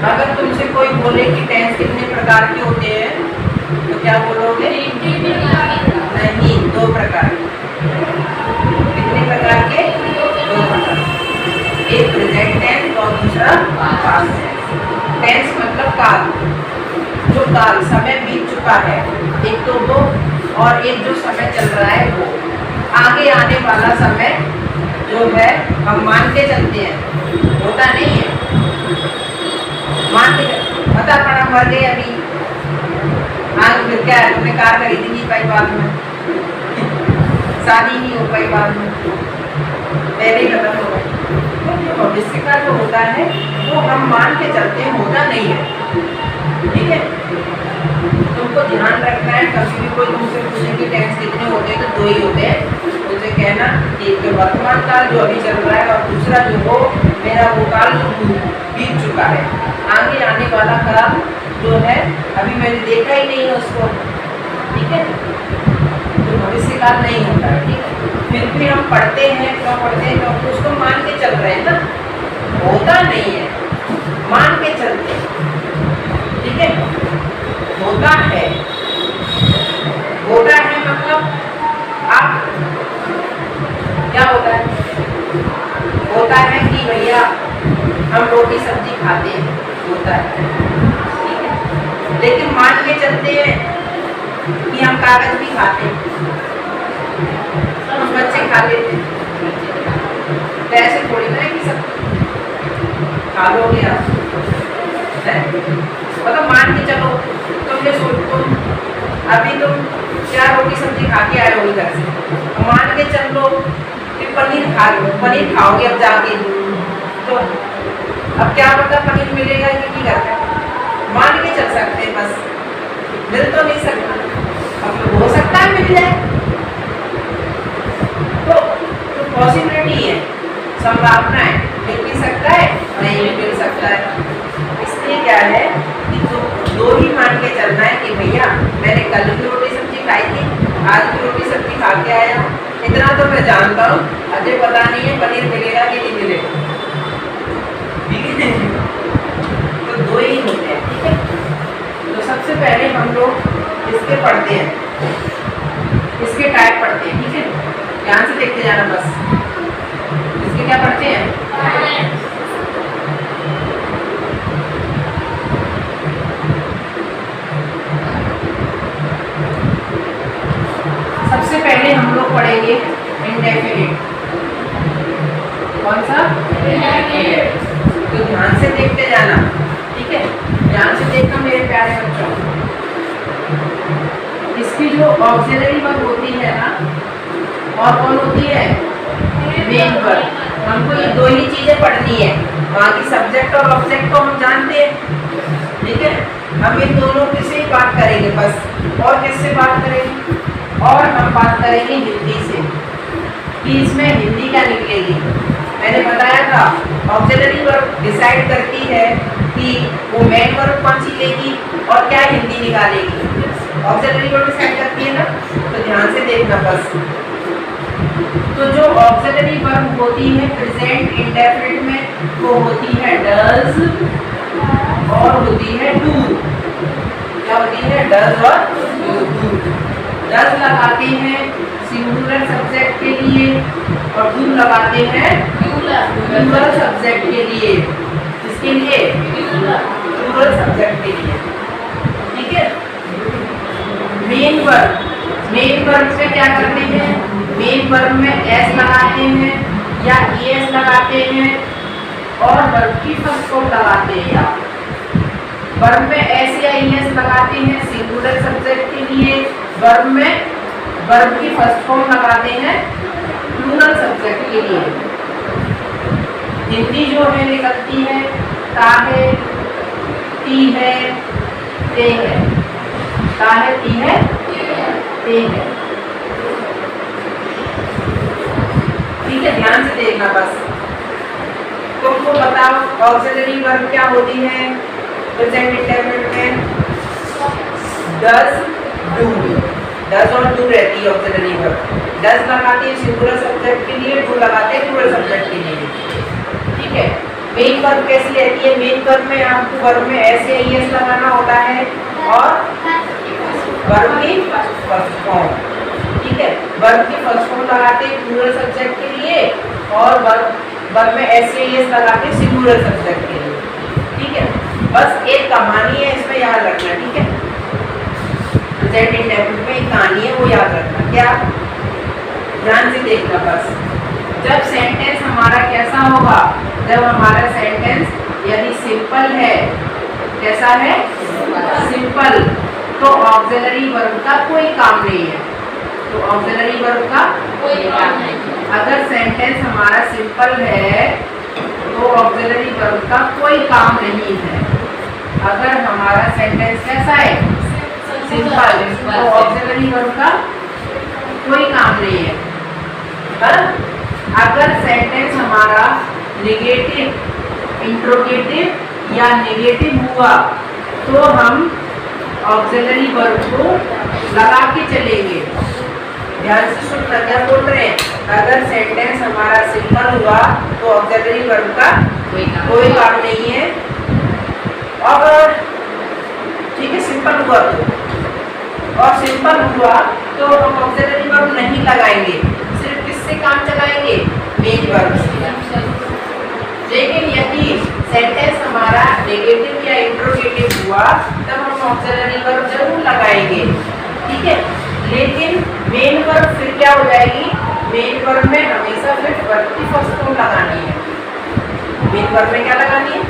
अगर तुमसे कोई बोले कि टेंस कितने प्रकार के होते हैं तो क्या बोलोगे? नहीं, 2 प्रकार के। कितने प्रकार के? 2 प्रकार। एक प्रेजेंट टेंस और दूसरा पास्ट टेंस। टेंस मतलब काल, जो काल समय बीत चुका है, एक तो वो, और एक जो समय चल रहा है वो। आगे आने वाला समय जो है हम मान के चलते हैं, होता नहीं है। मान के पता पड़ा मर गए अभी, आगे फिर क्या है, तुमने कार खरीदी नहीं पाई बाद में, शादी नहीं हो पाई बाद में, पहले ही खत्म हो गए। तो जो भविष्य का जो होता है वो हम मान के चलते हैं, होता नहीं है। ठीक है, तुमको ध्यान रखना है। कभी भी कोई तुमसे पूछे कि टेंस कितने होते हैं तो 2 ही होते हैं। मुझे कहना कि जो वर्तमान काल जो अभी चल रहा है और दूसरा जो वो मेरा वो काल बीत चुका है। आगे आने वाला काल जो है अभी मैंने देखा ही नहीं है उसको। ठीक है, तो भविष्य काल नहीं होता है। ठीक है, फिर भी हम पढ़ते हैं, क्यों पढ़ते हैं? क्योंकि उसको मान के चल रहे हैं ना, होता नहीं है, मान के चलते हैं। ठीक है, होता है, होता है मतलब आप क्या होता है? होता है कि भैया हम रोटी सब्जी खाते हैं, होता है। ठीक है, लेकिन मान के चलते हैं कि हम कागज भी खाते हैं, हम बच्चे खा लेते हैं। तो ऐसे थोड़ी ना है कि सब खा लोगे आप, मतलब मान के चलो। तुमने तुम अभी तुम क्या रोटी सब्जी खा के आए हो घर से, मान के चल लो कि पनीर खा लो, पनीर खाओगे अब जाके, तो अब क्या पता पनीर मिलेगा कि नहीं करता, मान के चल सकते हैं बस, मिल तो नहीं सकता। अब हो सकता है मिल जाए, तो पॉसिबिलिटी है, संभावना है, मिल भी सकता है, नहीं भी मिल सकता है। इसलिए क्या है कि तो 2 ही मान के चलना है कि भैया मैंने कल भी रोटी सब्जी खाई थी, आज भी रोटी सब्जी खा के आया, इतना तो मैं जानता हूँ, अजय पता नहीं है पनीर मिलेगा कि नहीं मिलेगा। ठीक है, तो 2 ही होते हैं। ठीक है, तो सबसे पहले हम लोग इसके पढ़ते हैं, इसके टाइप पढ़ते हैं। ठीक है, ध्यान से देखते जाना बस। इसके क्या पढ़ते हैं? सबसे पहले हम लोग पढ़ेंगे इंडेफिनिट। कौन सा? इंडेफिनिट। तो ध्यान से देखते जाना। ठीक है, ध्यान से देखना मेरे प्यारे बच्चों। इसकी जो ऑक्सिलरी वर्ब होती है ना, और कौन होती है? Main verb. हमको ये 2 ही चीजें पढ़नी है, बाकी सब्जेक्ट और ऑब्जेक्ट तो हम जानते हैं। ठीक है, हम इन दोनों से ही बात करेंगे बस, और किससे बात करेंगे? और हम बात करेंगे हिंदी से कि इसमें हिंदी क्या निकलेगी। मैंने बताया था ऑक्सिलरी वर्ब डिसाइड करती है कि वो मेन वर्ब कौन सी लेगी और क्या हिंदी निकालेगी। ऑक्सिलरी वर्ब डिसाइड करती है ना, तो ध्यान से देखना बस। तो जो ऑक्सिलरी वर्ब होती है प्रेजेंट इंडेफिनिट में, वो होती है डज और होती है डू। क्या होती है? डज और डू। डज लगाते हैं सिंगुलर सब्जेक्ट के लिए और डू लगाते हैं प्लूरल सब्जेक्ट के लिए। किसके लिए? प्लूरल सब्जेक्ट के लिए। ठीक है, मेन वर्ब में क्या करते हैं? मेन वर्ब में एस लगाते हैं या एस लगाते हैं और वर्ब की फर्स्ट फॉर्म लगाते हैं। या वर्ब में एस या एस लगाते हैं सिंगुलर सब्जेक्ट के लिए, वर्ब में वर्ब की फर्स्ट फॉर्म लगाते हैं प्लूरल सब्जेक्ट के लिए। हिंदी जो है निकलती है ता है, ती है, ते है। ता है, ती है, ते है। ठीक है, ध्यान से देखना बस। तुमको बताओ ऑक्सिलरी वर्ब क्या होती है प्रेजेंट इंडेफिनिट में? Does, do. डज और डू रहती है ऑक्सिलरी वर्ब। डज लगाते हैं सिंगुलर सब्जेक्ट के लिए, डू लगाते हैं प्लूरल सब्जेक्ट के लिए। ठीक है, मेन वर्ब कैसी रहती है? मेन वर्ब में आपको वर्ब में ऐसे एस लगाना होता है और वर्ब की फर्स्ट फॉर्म, ठीक है। वर्ब की फर्स्ट फॉर्म लगाते हैं प्लूरल सब्जेक्ट के लिए और वर्ब में ऐसे एस लगाते हैं सिंगुलर सब्जेक्ट के लिए, ठीक है। बस एक कहानी है, इसमें याद रखना, ठीक है। प्रेजेंट इंडेफिनिट में एक कहानी है, वो याद रखना। क्या? ध्यान से देखना बस। जब सेंटेंस हमारा कैसा होगा? जब हमारा सेंटेंस यदि सिंपल है, कैसा है? सिंपल, तो ऑक्सिलरी वर्ब का कोई काम नहीं है। तो ऑक्सिलरी वर्ब का कोई काम नहीं। अगर सेंटेंस हमारा सिंपल है तो ऑक्सिलरी वर्ब का कोई काम नहीं है। अगर हमारा सेंटेंस कैसा है? सिंपल, तो ऑक्सिलरी वर्ब का कोई काम नहीं है। अगर सेंटेंस हमारा नेगेटिव, इंट्रोगेटिव या नेगेटिव हुआ तो हम ऑक्सिलरी वर्ब को लगा के चलेंगे। ध्यान से सुनना क्या बोल रहे हैं। अगर सेंटेंस हमारा सिंपल हुआ तो ऑक्सिलरी वर्ब का कोई काम नहीं है। और ठीक है, सिंपल हुआ और सिंपल हुआ तो हम ऑक्सिलरी वर्ब नहीं लगाएंगे, सिर्फ किससे काम चलाएंगे? मेन वर्ब से। लेकिन यदि सेंटेंस हमारा नेगेटिव या इंट्रोगेटिव हुआ तब हम ऑक्सिलरी वर्ब जरूर लगाएंगे, ठीक है। लेकिन मेन वर्ब फिर क्या हो जाएगी? मेन वर्ब में हमेशा फिर वर्ब की फर्स्ट फॉर्म लगानी है। मेन वर्ब में क्या लगानी है?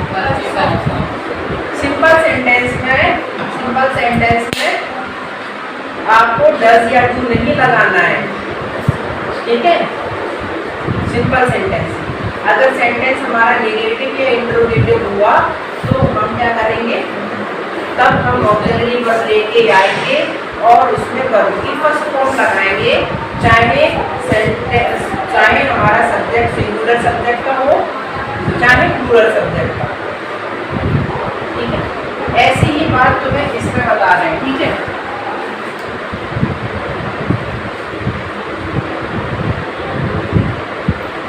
सिंपल सेंटेंस में आपको डज या डू नहीं लगाना है, ठीक है। सिंपल सेंटेंस, अगर सेंटेंस हमारा नेगेटिव या इंट्रोगेटिव हुआ तो हम क्या करेंगे? तब हम ऑक्सिलरी वर्ब लेके आएंगे और उसमें वर्ब की फर्स्ट फॉर्म लगाएंगे, चाहे हमारा सब्जेक्ट सिंगुलर सब्जेक्ट का हो चाहे प्लूरल सब्जेक्ट का, ठीक है। ऐसी ही बात तुम्हें इसमें बता रहे हैं, ठीक है।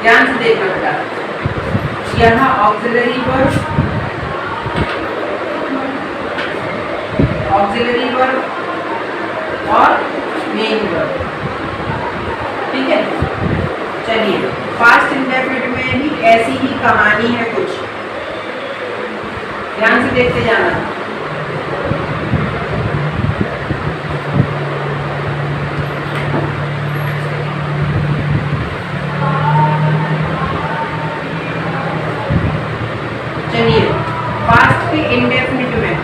ध्यान से देखना बेटा, यहाँ ऑक्सिलरी वर्ब और मेन वर्ब, ठीक है। चलिए, पास्ट इंडेफिनिट में भी ऐसी ही कहानी है कुछ, ध्यान से देखते जाना। चलिए, पास्ट के इंडेफिनिट में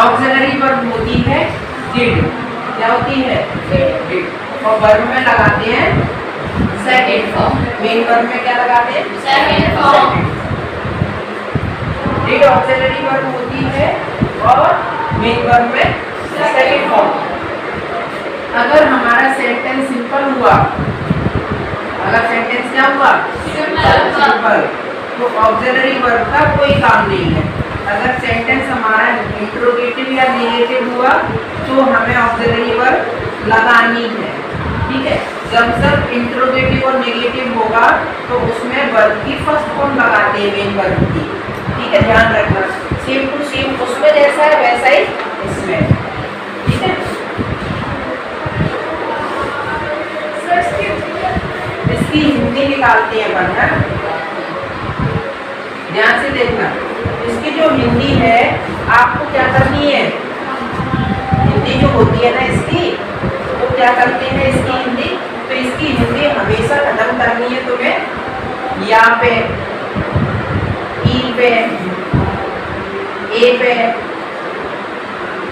ऑक्सिलरी वर्ब होती है डिड। क्या होती है? डिड। और वर्ब में लगाते हैं सेकंड फॉर्म। मेन वर्ब में क्या लगाते हैं? Second form. Did auxiliary verb होती है और मेन वर्ब में सेकंड फॉर्म। अगर हमारा सेंटेंस सिंपल हुआ, अगर सेंटेंस क्या हुआ? सिंपल, तो ऑक्सिलरी वर्ब का कोई काम नहीं है। अगर सेंटेंस हमारा इंट्रोगेटिव या नेगेटिव हुआ तो हमें ऑक्सिलरी वर्ब लगानी है, ठीक है। जब इंट्रोगेटिव और नेगेटिव होगा तो उसमें वर्ब की फर्स्ट फॉर्म लगाते हैं मेन वर्ब की, ठीक है। ध्यान रखना, सेम टू सेम उसमें जैसा है वैसा ही इसमें, ठीक है। इसकी हिंदी निकालते हैं बढ़िया, ध्यान से देखना। इसकी जो हिंदी है आपको क्या करनी है? हिंदी जो होती है ना इसकी, तो क्या करते हैं इसकी हिंदी? तो इसकी हिंदी हमेशा खत्म करनी है तुम्हें या पे, ई पे, ए पे,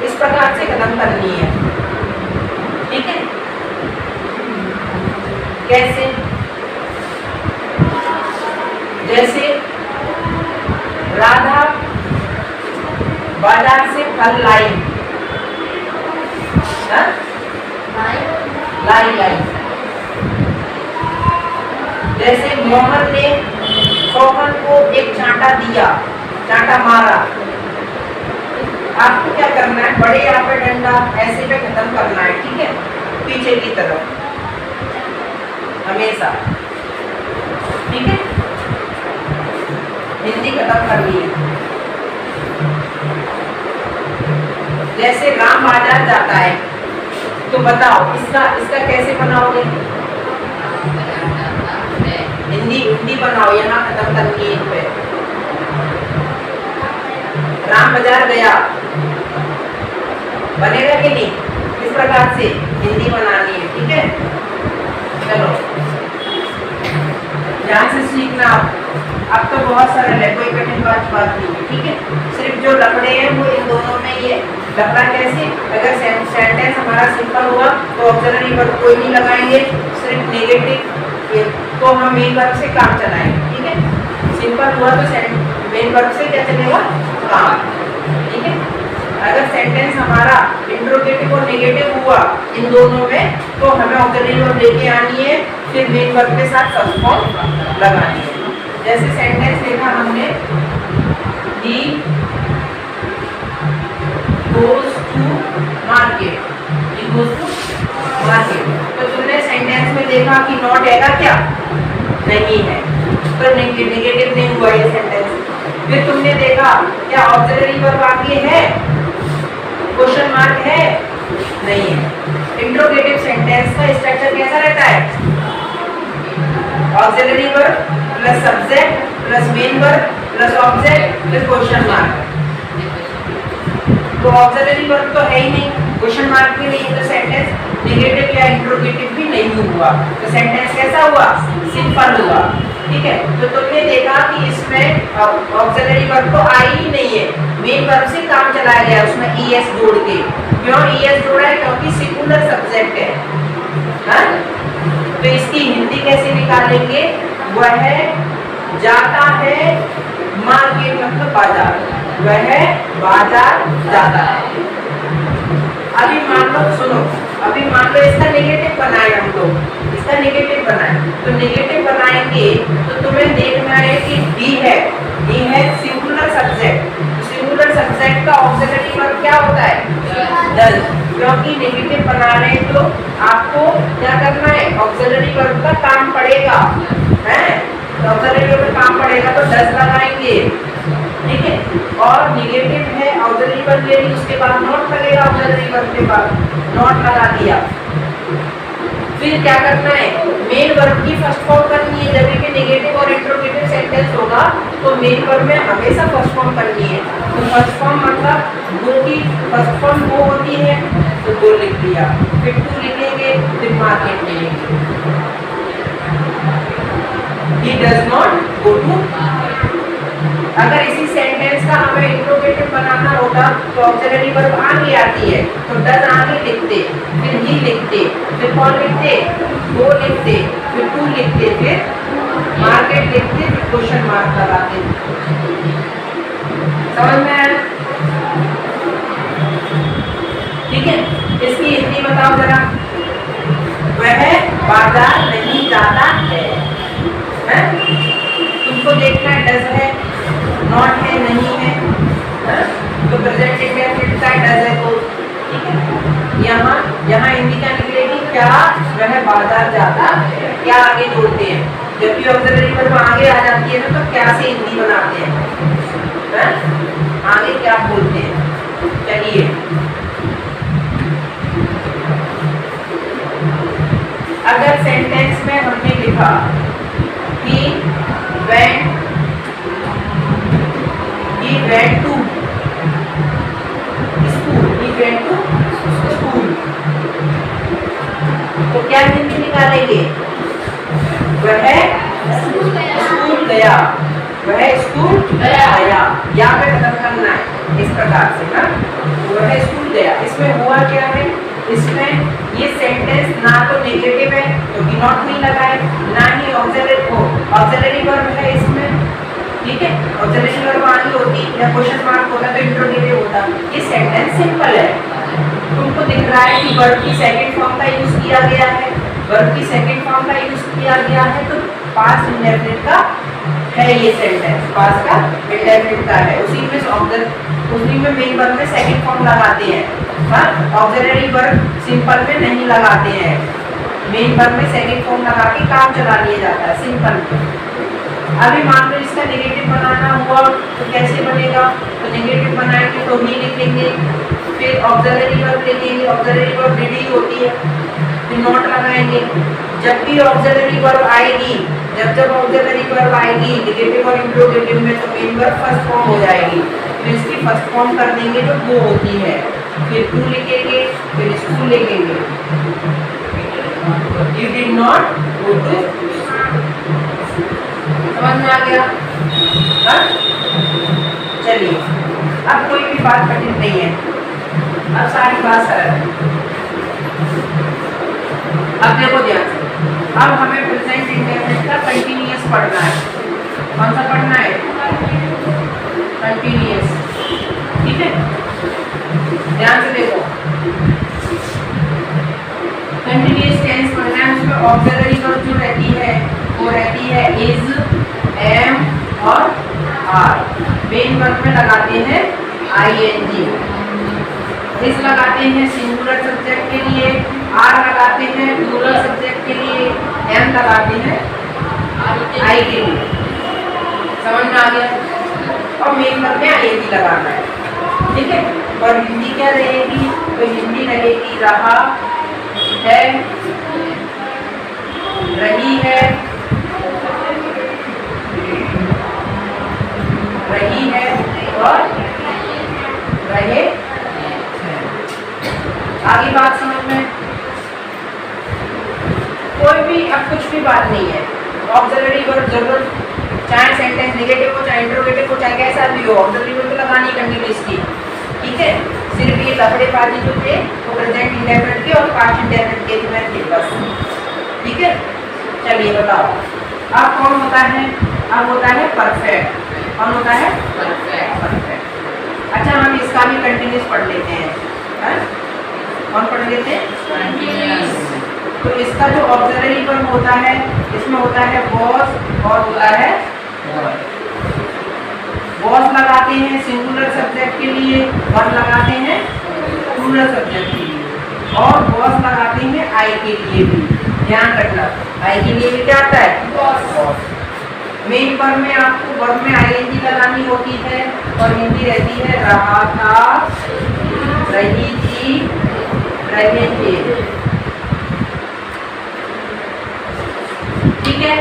इस प्रकार से खत्म करनी है, ठीक है। कैसे? जैसे राधा बाजार से फल लाई, लाई। जैसे मोहन ने सोहन को एक चांटा दिया, चांटा मारा। आपको क्या करना है? बड़े यहाँ पे डंडा ऐसे पे खत्म करना है, ठीक है, पीछे की तरफ हमेशा। खत्म करनी है। जैसे राम बाजार जाता है, तो बताओ इसका कैसे बनाओगे? हिंदी बनाओ, यहाँ खत्म करनी है पे। राम बाजार गया बनेगा कि नहीं? इस प्रकार से हिंदी बनानी है, ठीक है। चलो ध्यान से सीखना। अब तो बहुत सरल है, कोई कठिन बात नहीं है, ठीक है। सिर्फ जो लफड़े हैं वो इन दोनों में ही है। लफड़ा कैसे? अगर सेंटेंस हमारा सिंपल हुआ तो ऑक्सिलरी वर्ब कोई नहीं लगाएंगे, सिर्फ नेगेटिव, तो हम मेन वर्ब से काम चलाएंगे, ठीक है। सिंपल हुआ तो मेन वर्ब से क्या चलेगा? काम, ठीक है। अगर सेंटेंस हमारा इंट्रोगेटिव और नेगेटिव हुआ इन दोनों में, तो हमें ऑक्सिलरी वर्ब लेके आनी है, फिर मेन वर्ब के साथ फर्स्ट फॉर्म लगानी है। जैसे सेंटेंस देखा हमने, he goes to market, he goes to market, तो तुमने सेंटेंस में देखा कि नॉट हैगा क्या? नहीं है, तो नेगेटिव नहीं हुआ ये सेंटेंस। फिर तुमने देखा क्या ऑक्सिलरी वर्ब आगे है? क्वेश्चन मार्क है? नहीं है। इंट्रोगेटिव सेंटेंस का स्ट्रक्चर कैसा रहता है? Auxiliary verb plus subject plus main verb plus object plus question mark. तो ऑक्सिलरी वर्ब तो है ही नहीं, क्वेश्चन मार्क भी नहीं, तो सेंटेंस नेगेटिव या इंट्रोगेटिव भी नहीं हुआ, तो सेंटेंस कैसा हुआ? सिंपल हुआ, ठीक है। तो तुमने देखा कि इसमें ऑक्सिलरी वर्ब तो आई ही नहीं है, मेन वर्ब से काम चलाया गया उसमें ईएस जोड़ के। क्यों ईएस जोड़ा है? क्योंकि सिंगुलर सब्जेक्ट है, हाँ? तो इसकी हिंदी कैसे निकालेंगे? वह जाता है मार्केट, मतलब बाजार, वह बाजार जाता है। अभी मान लो, सुनो, अभी मान लो इसका नेगेटिव बनाए हम लोग, इसका नेगेटिव बनाए, तो नेगेटिव बनाएंगे तो तुम्हें देखना है कि डी है सिंगुलर सब्जेक्ट, सिंगुलर सब्जेक्ट का ऑक्सिलरी वर्ब क्या होता है? डज। क्योंकि नेगेटिव बना रहे हैं तो आपको क्या करना है? ऑक्सिलरी वर्ब का काम पड़ेगा, है? तो ऑक्सिलरी वर्ब का काम पड़ेगा तो डज लगाएंगे, ठीक है। और नेगेटिव है, ऑक्सिलरी वर्ब ले ली, उसके बाद नॉट लगेगा, ऑक्सिलरी वर्ब के बाद नॉट लगा दिया। फिर क्या करना है? मेन वर्ब की फर्स्ट फॉर्म करनी है। जब भी नेगेटिव और इंट्रोगेटिव सेंटेंस होगा तो मेन वर्ब में हमेशा फर्स्ट फॉर्म करनी है। तो फर्स्ट फॉर्म मतलब गो की फर्स्ट फॉर्म वो होती है, तो गो लिख दिया, फिर टू लिखेंगे, फिर मार्केट लिखेंगे। He does not go to। अगर इसी सेंटेंस का हमें इंट्रोगेटिव बनाना होता तो ऑक्सिलरी वर्ब आगे आती है, तो डज आगे लिखते, फिर ही लिखते, फिर कौन लिखते? वो लिखते, फिर टू लिखते, फिर मार्केट लिखते, फिर क्वेश्चन मार्क लगाते। समझ में आया? ठीक है। इसकी हिंदी बताओ जरा। वह बाजार नहीं जाता है, तुमको देखना है डज है, नॉट है, नहीं है, तो प्रेजेंट इंडेफिनिट का डज है, तो ठीक है। यहाँ हिंदी क्या निकलेगी? क्या वह बाजार जाता है, क्या आगे जोड़ते हैं। जब भी ऑक्सिलरी वर्ब आगे आ जाती है ना तो क्या से हिंदी बनाते हैं, आगे क्या बोलते हैं। चलिए अगर सेंटेंस में हमने लिखा he went to school, तो क्या हिंदी निकालेंगे? वह स्कूल गया, वह स्कूल गया, या पे खत्म करना है इस प्रकार से ना। वह स्कूल गया, इसमें हुआ क्या है? इसमें ये सेंटेंस ना तो नेगेटिव है तो नॉट नहीं लगाए, ना ही ऑक्सिलरी वर्ब है इसमें, ठीक है। ऑक्सिलरी वर्ब आनी होती या क्वेश्चन मार्क होता तो इंट्रोगेटिव होता। ये सेंटेंस सिंपल है, तुमको दिख रहा है कि वर्ब की सेकंड फॉर्म का यूज किया गया है, वर्ब की सेकंड फॉर्म का यूज किया गया है, तो पास्ट इंडेफिनिट का है ये सेंटेंस, पास्ट का इंडेफिनिट का है। उसी में मेन वर्ब में सेकंड फॉर्म लगाते हैं, पर ऑक्सिलरी वर्ब सिंपल में नहीं लगाते हैं। मेन वर्ब में सेकंड फॉर्म लगा के काम चला लिया जाता है सिंपल में। अभी मान लो इसका नेगेटिव बनाना हुआ तो कैसे बनेगा, तो नेगेटिव बनाएंगे तो ही लिखेंगे, फिर ऑक्सिलरी वर्ब लिखेंगे, ऑक्सिलरी वर्ब डीडी होती है, फिर नोट लगाएंगे। जब भी ऑक्सिलरी वर्ब आएगी, जब ऑक्सिलरी वर्ब आएगी नेगेटिव और इंट्रोगेटिव में, तो मेन वर्ब फर्स्ट फॉर्म हो जाएगी, फिर इसकी फर्स्ट फॉर्म कर देंगे जो वो होती है, फिर टू लिखेंगे, फिर स्कूल लिखेंगे। You did not go to, समझ में आ गया? चलिए, अब कोई भी बात कठिन नहीं है, अब सारी बात सरल है। अब देखो ध्यान से, अब हमें प्रेजेंट इंडेफिनिट का कंटिन्यूअस पढ़ना है। कौन सा पढ़ना है? कंटिन्यूअस। ठीक है, ध्यान से देखो, कंटिन्यूअस टेंस पढ़ना है। उसमें ऑक्सिलरी वर्ब जो रहती है वो रहती है इज, एम और आर। मेन वर्ब में लगाते हैं आईएनजी, इज लगाते हैं सिंगुलर सब्जेक्ट के लिए, आर लगाते हैं प्लूरल सब्जेक्ट के लिए, एम लगाते हैं आई के लिए। समझ में आ गया? और मेन वर्ब में आईएनजी लगाना है। ठीक है, और हिंदी क्या रहेगी? तो हिंदी रहेगी रहा है, रही है, रही है और रहे। आगे बात समझ में? कोई भी अब कुछ भी बात नहीं है, ऑक्सिलरी वर्ब जरूर, चाहे सेंटेंस नेगेटिव हो चाहे इंट्रोगेटिव हो चाहे कैसा भी हो, ऑक्सिलरी वर्ब लगानी कंटिन्यूअस की। ठीक है, सिर्फ ये लफड़ेबाजी जो थे वो प्रेजेंट इंडेफिनिट के और पास्ट इंडेफिनिट के में थे बस। ठीक है, चलिए बताओ अब कौन होता है? अब होता है परफेक्ट। कौन होता है? परफेक्ट। अच्छा, हम इसका भी कंटिन्यूअस पढ़ लेते हैं, है? कौन पढ़ लेते हैं? कंटिन्यूअस। तो इसका जो ऑक्सिलरी वर्ब होता है इसमें होता है वॉज और होता है वॉज लगाते हैं सिंगुलर सब्जेक्ट के लिए, वर लगाते हैं प्लूरल सब्जेक्ट के लिए, और वॉज लगाते हैं आई के लिए भी। ध्यान रखना, आई के लिए भी क्या आता है? वॉज। मेन वर्ब में आपको वर्ब में आईएनजी लगानी होती है और हिंदी रहती है रहा था, रही थी, रहे थे। ठीक है,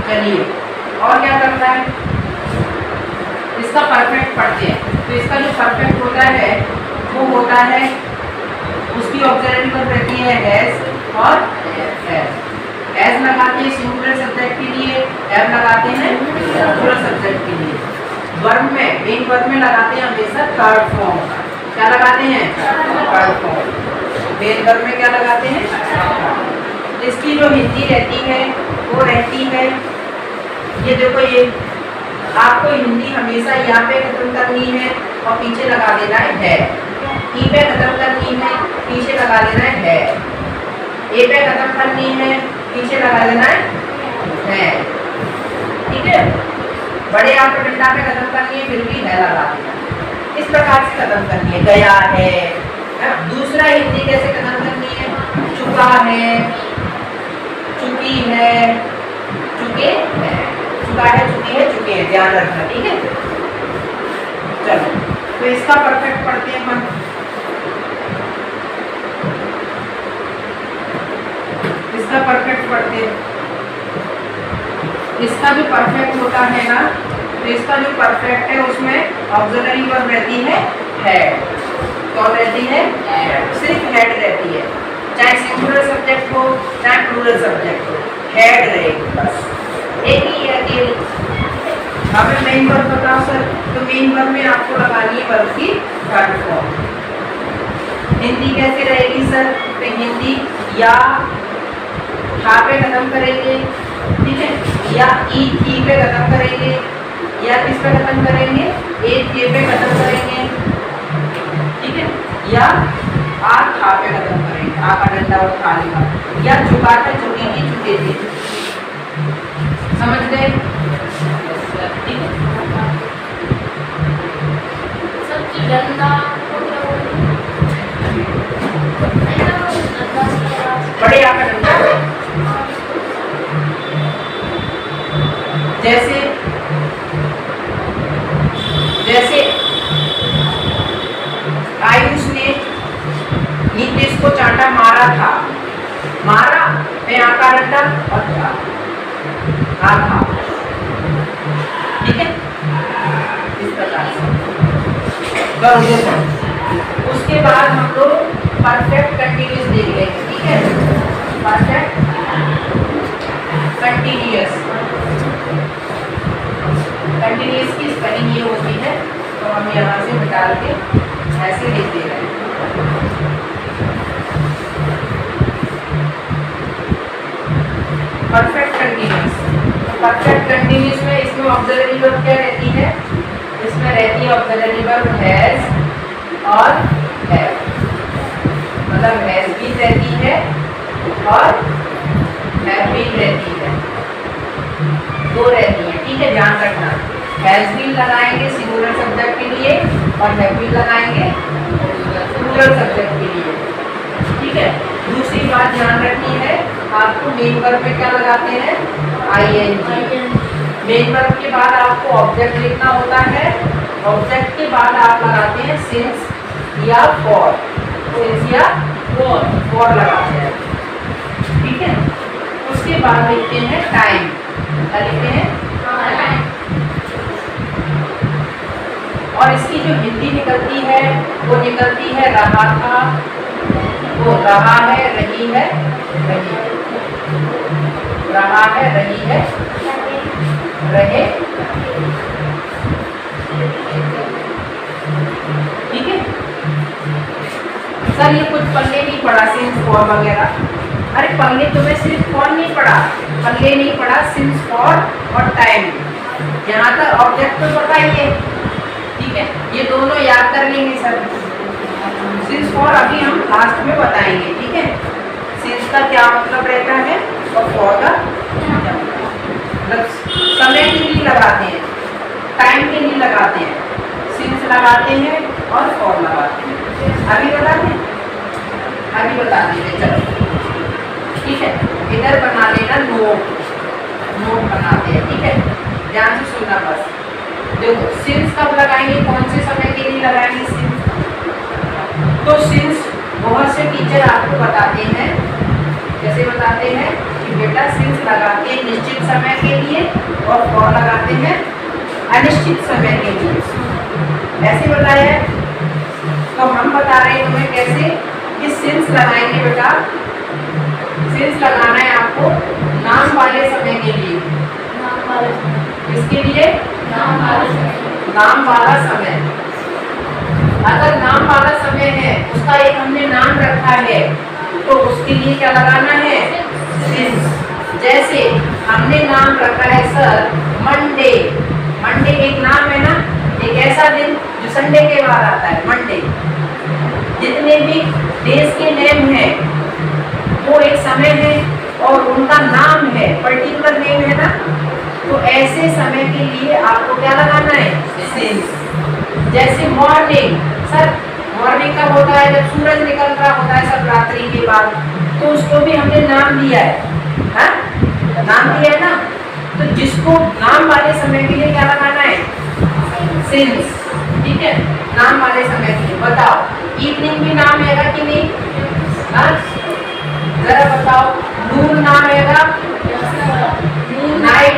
चलिए और क्या करना है? इसका परफेक्ट पढ़ते हैं। तो इसका जो परफेक्ट होता है वो होता है, उसकी ऑक्सिलरी वर्ब रहती है हैज और हैज। हैज लगाते हैं सिंगुलर सब्जेक्ट के लिए, हैव लगाते हैं प्लूरल सब्जेक्ट के लिए। वर्ब में, मेन वर्ब में लगाते हैं हमेशा थर्ड फॉर्म। क्या लगाते हैं? Third form. मेन वर्ब में क्या लगाते हैं? इसकी जो हिंदी रहती है वो रहती है, ये देखो, ये आपको हिंदी हमेशा यहाँ पे खत्म करनी है और पीछे लगा देना है। ई पे खत्म करनी है, पीछे लगा देना है। ए पे खत्म करनी है, पीछे लगा देना है। ठीक है, बड़े आप डंडा पे खत्म करनी है, फिर भी है लगा देना। इस प्रकार से खत्म करनी है। गया है। दूसरा हिंदी कैसे खत्म करनी है? चुका है, चुकी है, चुके हैं। चुका है, चुकी है, चुके हैं। ध्यान रखना। ठीक है, चलो तो इसका परफेक्ट पढ़ते हैं हम। इसका परफेक्ट पढ़ते हैं। इसका जो परफेक्ट होता है ना, तो इसका जो परफेक्ट है उसमें ऑक्सिलरी वर्ब रहती है हेड। कौन रहती है? सिर्फ हेड रहती है, चाहे सिंगुलर सब्जेक्ट हो चाहे प्लूरल सब्जेक्ट हो, हेड रहेगी बस, एक ही है अकेली। हमें मेन वर्ब बताओ सर, तो मेन वर्ब में आपको लगानी है वर्ब की थर्ड फॉर्म। हिंदी कैसे रहेगी सर? तो हिंदी या खा पे खत्म करेंगे, ठीक है, या ई थी पे खत्म करेंगे, या किस पे खत्म करेंगे? ए थे पे खत्म करेंगे, ठीक है, या आ खा पे खत्म करेंगे, आ का डंडा और खा लेगा, या झुका था झुकेगी झुके थे। समझ गए? ठीक है, सबकी डंडा बड़े आ का डंडा जैसे जैसे आयुष ने नीतीश को चांटा मारा था, मारा मैं आकार रखा और था, ठीक है, इस प्रकार से। उसके बाद हम लोग परफेक्ट कंटिन्यूअस देख लेंगे, ठीक है। परफेक्ट कंटिन्यूअस, कंटिन्यूअस की स्पेलिंग ये होती है, तो हम यहाँ से निकाल के ऐसे लिख दे रहे हैं। परफेक्ट कंटिन्यूअस, परफेक्ट कंटिन्यूअस में इसमें ऑक्सिलरी वर्ब क्या रहती है? इसमें रहती है ऑक्सिलरी वर्ब हैज और हैव, मतलब हैज भी रहती है और हैव भी रहती है, दो रहती है, ठीक है, ध्यान रखना। हैज भी लगाएंगे सिंगुलर सब्जेक्ट के लिए और हैव भी लगाएंगे प्लूरल सब्जेक्ट के लिए, ठीक है। दूसरी बात ध्यान रखनी है आपको, मेन वर्ब में क्या लगाते हैं? आईएनजी। मेन वर्ब के बाद आपको ऑब्जेक्ट लिखना होता है, ऑब्जेक्ट के बाद आप लगाते हैं सिंस या फॉर, सिंस या फॉर लगाते हैं, ठीक है। उसके बाद लिखते हैं टाइम, क्या लिखते हैं? टाइम। और इसकी जो हिंदी निकलती है वो निकलती है रहा था, वो रहा है, रही है, रही है, रहा है, रही है, रहे, ठीक है। सर ये कुछ पल्ले नहीं पड़ा, सिंस फॉर वगैरह, अरे पल्ले तुम्हें सिर्फ फॉर नहीं पड़ा, पल्ले नहीं पड़ा, सिंस फॉर और टाइम, यहाँ तक ऑब्जेक्ट तो पता ही है, ठीक है। ये दोनों याद कर लेंगे सर। सिंस फॉर अभी हम लास्ट में बताएंगे, ठीक है। सिंस का क्या मतलब रहता है और फॉर का मतलब समय के लिए लगाते हैं, टाइम के लिए लगाते हैं, सिंस लगाते हैं और फॉर लगाते हैं। अभी बताते हैं, अभी बता देंगे, चलो ठीक है। इधर बना लेना नोट, नोट बनाते हैं, ठीक है, ध्यान से सुनना बस। देखो सिंस कब लगाएंगे, कौन से समय के लिए लगाएंगे सिंस? तो सिंस बहुत से टीचर आपको बताते हैं, जैसे बताते हैं कि बेटा सिंस लगाते हैं निश्चित समय के लिए और फॉर लगाते हैं अनिश्चित समय के लिए, ऐसे बताया है। तो हम बता रहे हैं तुम्हें कैसे कि सिंस लगाएंगे बेटा, सिंस लगाना है आपको नाम वाले समय के लिए, किसके लिए? नाम वाला समय। अगर नाम वाला समय है, उसका एक हमने नाम रखा है, तो उसके लिए क्या लगाना है? सिंस। जैसे हमने नाम रखा है सर मंडे, मंडे एक नाम है ना, एक ऐसा दिन जो संडे के बाद आता है, मंडे। जितने भी देश के नेम हैं वो एक समय है और उनका नाम है, पर्टिकुलर नेम है ना, तो ऐसे समय के लिए आपको क्या लगाना है? सिंस। जैसे मॉर्निंग, सर मॉर्निंग कब होता है? जब सूरज निकल रहा होता है सब रात्रि के बाद, तो उसको भी हमने नाम दिया है, हाँ? नाम दिया है ना, तो जिसको नाम वाले समय के लिए क्या लगाना है? सिंस, ठीक है, नाम वाले समय के लिए। बताओ इवनिंग भी नाम है कि नहीं? हाँ जरा बताओ, नून नाम है, नाइट,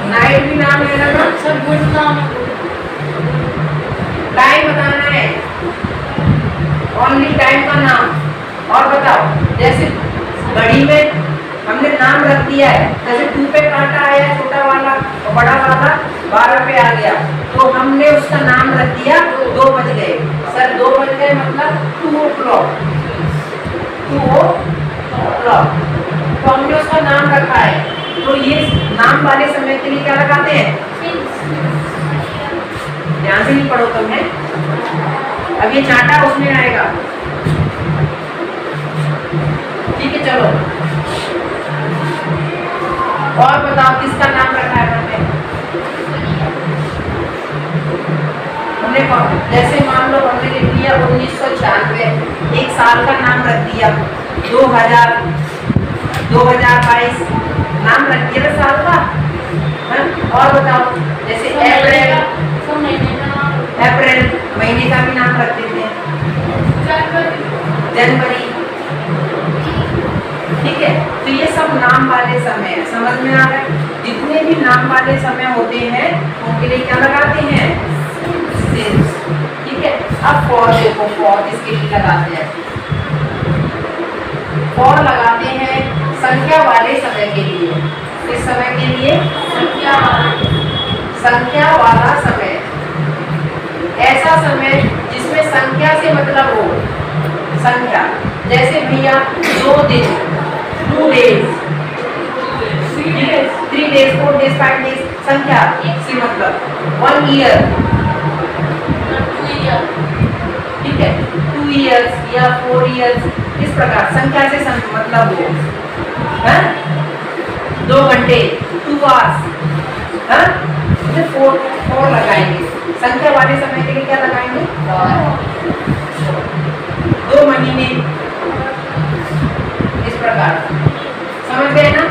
नाइट भी नाम है ना, सब गुड नाम। टाइम बताना है, ओनली टाइम का नाम। और बताओ जैसे घड़ी में हमने नाम रख दिया है, जैसे 2 पे कांटा आया छोटा वाला और बड़ा वाला 12 पे आ गया, तो हमने उसका नाम रख दिया 2 बज गए। सर 2 बज गए मतलब 2 o'clock, 2 o'clock, तो हमने उसका नाम रखा है, तो ये नाम वाले समय के लिए क्या लगाते हैं? ध्यान से नहीं पढ़ो तुमने, अब ये चांटा उसमें आएगा, ठीक है। चलो और बताओ किसका नाम रखा है हमने? जैसे मान लो हमने लिख दिया 1996, एक साल का नाम रख दिया 2000, 2022, नाम रख दिया ना साल का। हाँ? और बताओ, जैसे अप्रैल, सब महीने का नाम अप्रैल महीने का भी नाम रख देते हैं, जनवरी। ठीक है, तो ये सब नाम वाले समय है, समझ में आ रहा है। जितने भी नाम वाले समय होते हैं उनके लिए क्या लगाते हैं, सिंस। ठीक है, अब फॉर देखो, फॉर इसके लिए लगाते हैं, फॉर लगाते हैं संख्या वाले समय के लिए। किस समय के लिए, संख्या वाला समय, ऐसा समय जिसमें संख्या से मतलब हो, संख्या। जैसे भैया 2 दिन, 2 days, 3 days, 4 days, 5 days, संख्या से मतलब 1 year। ठीक है, 2 years या 4 years, इस प्रकार संख्या से मतलब हो। 2 घंटे, 2 hours, 4 लगाएंगे। संख्या वाले समय के लिए क्या लगाएंगे, 2 महीने, इस प्रकार। समझ गए ना,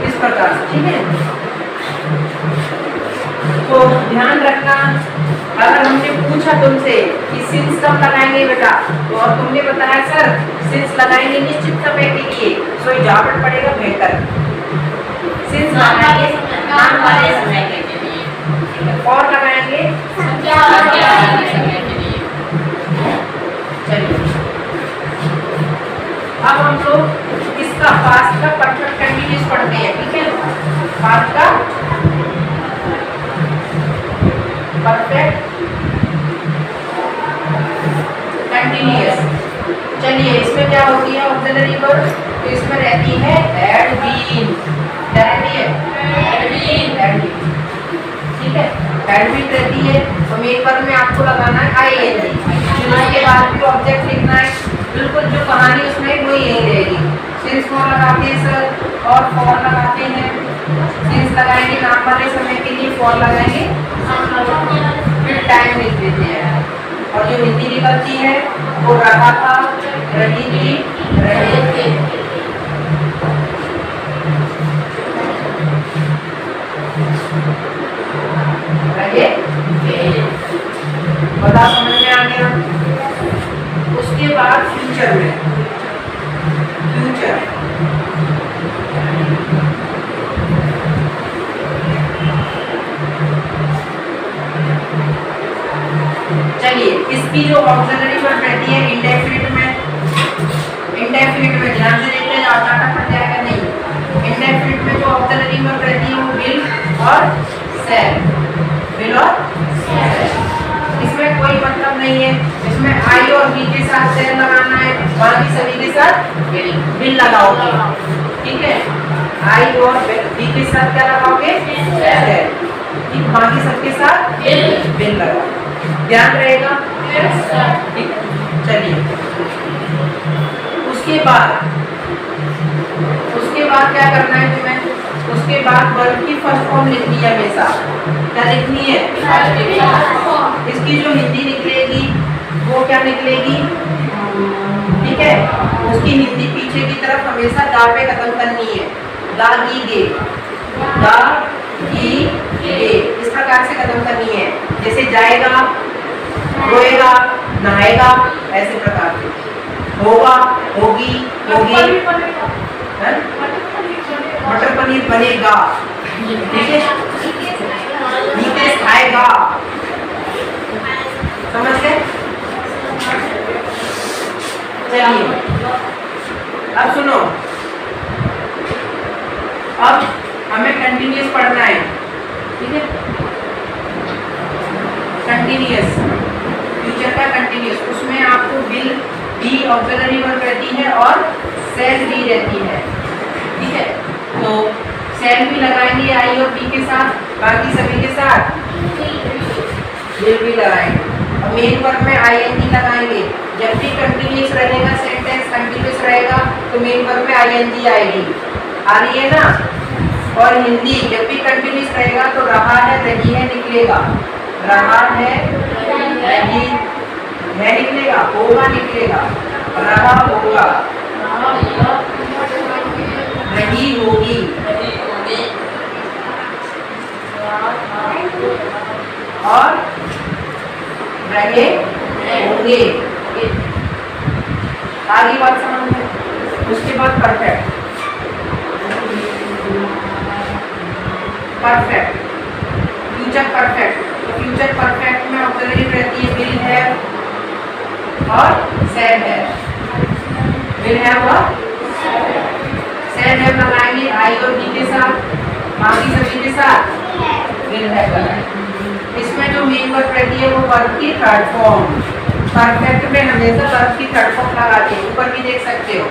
इस प्रकार। ठीक है, तो ध्यान रखना, अगर हमने पूछा तुमसे कि सिंस कब लगाएंगे बेटा, तो और तुमने बताया सर सिंस लगाएंगे निश्चित समय के लिए, सो जावट पड़ेगा बेहतर। सिंस लगाएंगे नाम वाले समय के लिए, और लगाएंगे संख्या वाले समय के लिए। चलिए, अब हम लोग इसका पास्ट का परफेक्ट कंटीन्यूअस पढ़ते हैं। ठीक है, पास्ट का परफेक्ट कंटीन्यूअस। चलिए, इसमें क्या होती है ऑक्सिलरी वर्ब, तो इसमें रहती है हैड बीन। क्या रहती है, हैड बीन। ठीक है, हैड बीन रहती है, तो मेन वर्ब में आपको लगाना है आईएनजी। उसके बाद भी ऑब्जेक्ट लिखना है, बिल्कुल जो कहानी उसमें वही यही रहेगी। सिंस फॉर लगाते हैं सर, और फॉर लगाते हैं। सिंस लगाएंगे नाम वाले समय के लिए, फॉर लगाएंगे फिर टाइम लिख देते हैं। और जो हिंदी निकलती है वो रहा था, रही थी, रहे थे। बता, समझ में आ गया। उसके बाद फ्यूचर में, फ्यूचर चलिए, इसकी जो ऑक्सिलरी वर्ब रहती है इंडेफिनिट में, इंडेफिनिट में ध्यान से देखते हैं, डाटा पड़ जाएगा नहीं। इंडेफिनिट में जो ऑक्सिलरी वर्ब रहती है वो विल और शैल, विल और शैल। इसमें कोई मतलब नहीं है, इसमें आई और बी के साथ शैल लगाना है, बाकी सभी के साथ विल लगाओगे। ठीक है, आई और बी के साथ क्या लगाओगे, शैल। ठीक, बाकी सबके साथ विल लगाओ, ध्यान रहेगा। ठीक, चलिए, उसके बाद क्या करना है तुम्हें, उसके बाद वर्ब की फर्स्ट फॉर्म लिखनी है हमेशा। क्या लिखनी है, इसकी जो हिंदी निकलेगी वो क्या निकलेगी। ठीक है, उसकी हिंदी पीछे की तरफ हमेशा दा पे खत्म करनी है, दा गी गे, दा गी गे, इस प्रकार से खत्म करनी है। जैसे जाएगा, रोएगा, नहाएगा, ऐसे प्रकार से। होगा, होगी, होगी, मटर पनीर बनेगा। ठीक है, नीतीश खाएगा। समझ गए। चलिए, अब सुनो, अब हमें कंटिन्यूअस पढ़ना है। ठीक है, कंटिन्यूअस, फ्यूचर का कंटिन्यूअस, उसमें आपको विल बी ऑक्सिलरी वर्ब रहती है और शैल बी रहती है। ठीक है, तो शैल भी लगाएंगे आई और बी के साथ, बाकी सभी के साथ विल भी लगाएंगे। और मेन वर्ब में आईएनजी लगाएंगे। जब भी कंटिन्यूअस रहेगा, सेंटेंस कंटिन्यूअस रहेगा, तो मेन वर्ब में आईएनजी आएगी। आ रही है ना। और हिंदी जब भी कंटिन्यूअस रहेगा तो रहा है, रही है निकलेगा, रहा है, रही है निकलेगा, होगा निकलेगा, रहा होगा, रही होगी, और रहे होंगे। आगे बात समझ में। उसके बाद परफेक्ट, परफेक्ट फ्यूचर परफेक्ट। तो फ्यूचर परफेक्ट में ऑक्सिलरी रहती है विल हैव और सैड है। विल हैव और सैड हैव लगाएंगे आई और बी के साथ, बाकी सभी के साथ विल हैव लगाएंगे। इसमें जो मेन वर्ब रहती है वो वर्ब की थर्ड फॉर्म। परफेक्ट में हमेशा वर्ब की थर्ड फॉर्म लगाते हैं, ऊपर भी देख सकते हो।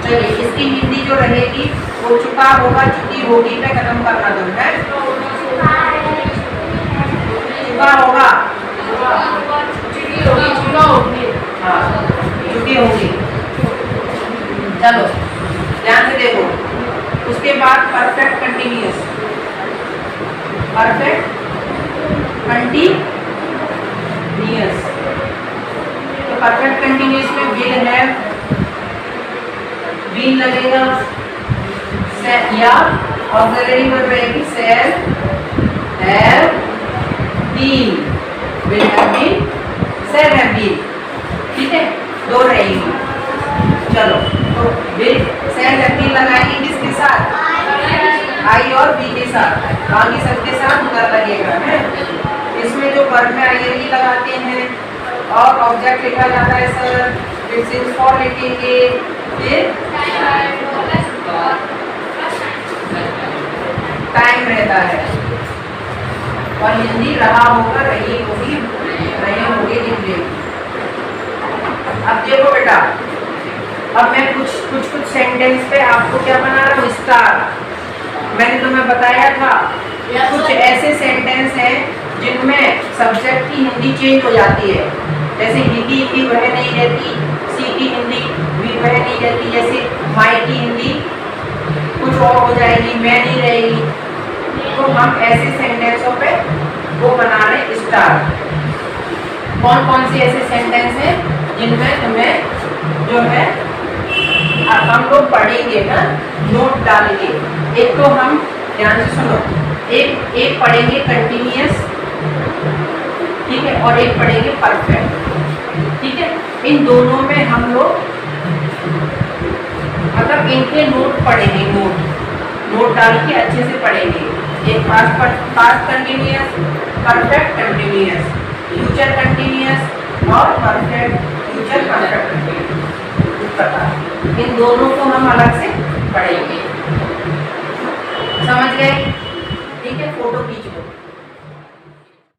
चलिए, इसकी हिंदी जो रहेगी वो चुका होगा, चुकी होगी पे खत्म करना दो है। चुका होगा, हाँ चुकी होगी। चलो ध्यान से देखो। उसके बाद परफेक्ट कंटिन्यूअस, परफेक्ट कंटिन्यूअस। तो परफेक्ट कंटिन्यूअस में विल हैव, विल लगेगा या ऑक्सिलरी वर्ब रहेगी shall have been, will have been, shall have been. ठीक है, दो रहेंगी। चलो, तो विल शैल हैव बीन लगाएंगे किसके साथ? आई और बी के साथ, बाकी सबके साथ उधर लगेगा है। इसमें जो वर्ब में आईएनजी लगाते हैं और ऑब्जेक्ट लिखा जाता है सर, फिर फॉर लिखेंगे, फिर टाइम रहता है, और हिंदी रहा होगा, रही होगी, रहे होंगे लिख लेंगे। अब देखो बेटा, अब मैं कुछ सेंटेंस पे आपको क्या बना रहा हूँ, स्टार। मैंने तुम्हें बताया था कुछ ऐसे सेंटेंस हैं जिनमें सब्जेक्ट की हिंदी चेंज हो जाती है। जैसे हिंदी की वह नहीं रहती, सी की हिंदी भी वह नहीं रहती। जैसे माई की हिंदी कुछ और हो जाएगी, मैं नहीं रहेगी। तो हम ऐसे सेंटेंसों पे वो बना रहे स्टार। कौन कौन से ऐसे सेंटेंस हैं जिनमें तुम्हें जो है हम लोग पढ़ेंगे ना, नोट डालेंगे। एक तो हम ध्यान से सुनो, एक पढ़ेंगे कंटिन्यूअस, ठीक है, और एक पढ़ेंगे परफेक्ट। ठीक है, इन दोनों में हम लोग मतलब इनके नोट पढ़ेंगे, नोट डाल के अच्छे से पढ़ेंगे। एक past continuous, perfect continuous, future continuous और परफेक्ट फ्यूचर परफेक्ट कंटिन्यूअस। इस प्रकार इन दोनों को हम अलग से पढ़ेंगे। समझ गए? ठीक है, फोटो खींच लो।